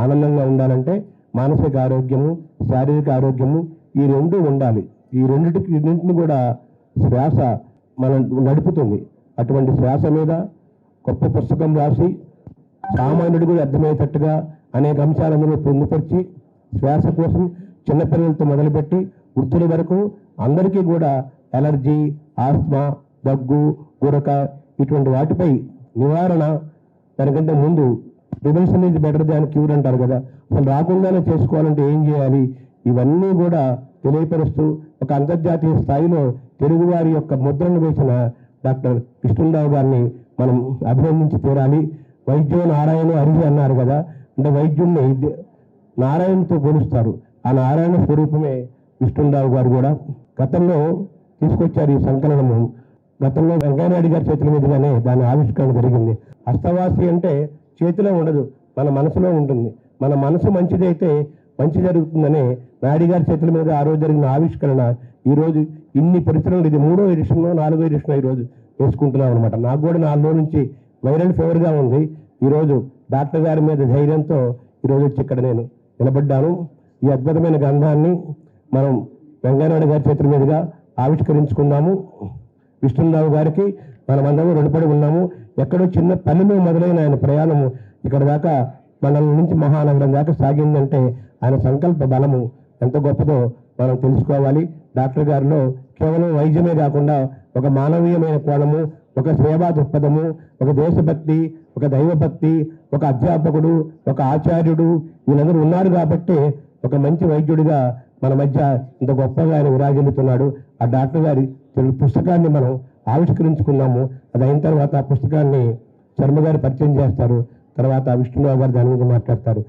ఆనందంగా ఉండాలంటే మానసిక ఆరోగ్యము, శారీరక ఆరోగ్యము ఈ రెండు ఉండాలి. ఈ రెండింటిని కూడా శ్వాస మనం నడుపుతుంది. అటువంటి శ్వాస మీద గొప్ప పుస్తకం రాసి సామాన్యుడు కూడా అర్థమయ్యేటట్టుగా అనేక అంశాలను పొందుపరిచి శ్వాస కోసం చిన్నపిల్లలతో మొదలుపెట్టి వృద్ధుల వరకు అందరికీ కూడా ఎలర్జీ, ఆస్మా, దగ్గు, గురక ఇటువంటి వాటిపై నివారణ, దానికంటే ముందు prevention is better than cure అంటారు కదా, అసలు రాకుండానే చేసుకోవాలంటే ఏం చేయాలి, ఇవన్నీ కూడా తెలియపరుస్తూ ఒక అంతర్జాతీయ స్థాయిలో తెలుగువారి యొక్క ముద్రను వేసిన డాక్టర్ కృష్ణరావు గారిని మనం అభినందించి తీరాలి. వైద్యం నారాయణ హరి అన్నారు కదా, అంటే వైద్యుణ్ణి నారాయణతో పోలుస్తారు. ఆ నారాయణ స్వరూపమే కృష్ణరావు గారు కూడా. గతంలో తీసుకొచ్చారు ఈ సంకలనము. గతంలో వెంకయ్యనాయుడు గారి చేతుల మీదుగానే దాని ఆవిష్కరణ జరిగింది. హస్తవాసి అంటే చేతిలో ఉండదు, మన మనసులో ఉంటుంది. మన మనసు మంచిదైతే మంచి జరుగుతుందనే నాయుడు గారి చేతుల మీద ఆ రోజు జరిగిన ఆవిష్కరణ ఈరోజు ఇన్ని పరిశ్రమలు, ఇది 3వ ఎడిషన్ 4వ ఎడిషన్ ఈరోజు వేసుకుంటున్నాం అనమాట. నాకు కూడా 4 రోజుల నుంచి వైరల్ ఫీవర్గా ఉంది. ఈరోజు డాక్టర్ గారి మీద ధైర్యంతో ఈరోజు వచ్చి ఇక్కడ నేను నిలబడ్డాను. ఈ అద్భుతమైన గ్రంథాన్ని మనం వెంకయ్యనాయుడు గారి చేతుల మీదుగా ఆవిష్కరించుకున్నాము. కృష్ణరావు గారికి మనమందరం రుణపడి ఉన్నాము. ఎక్కడో చిన్న పల్లెలో మొదలైన ఆయన ప్రయాణము ఇక్కడ దాకా మండలం నుంచి మహానగరం దాకా సాగిందంటే ఆయన సంకల్ప బలము ఎంత గొప్పదో మనం తెలుసుకోవాలి. డాక్టర్ గారిలో కేవలం వైద్యమే కాకుండా ఒక మానవీయమైన కోణము, ఒక సేవా దృక్పథము, ఒక దేశభక్తి, ఒక దైవభక్తి, ఒక అధ్యాపకుడు, ఒక ఆచార్యుడు వీళ్ళందరూ ఉన్నారు కాబట్టి ఒక మంచి వైద్యుడిగా మన మధ్య ఇంత గొప్పగా ఆయన విరాజిల్లుతున్నాడు. ఆ డాక్టర్ గారి పుస్తకాన్ని మనం ఆవిష్కరించుకున్నాము. అది అయిన తర్వాత ఆ పుస్తకాన్ని శర్మ గారు పరిచయం చేస్తారు. తర్వాత విష్ణురావు గారు దాని మీద మాట్లాడతారు.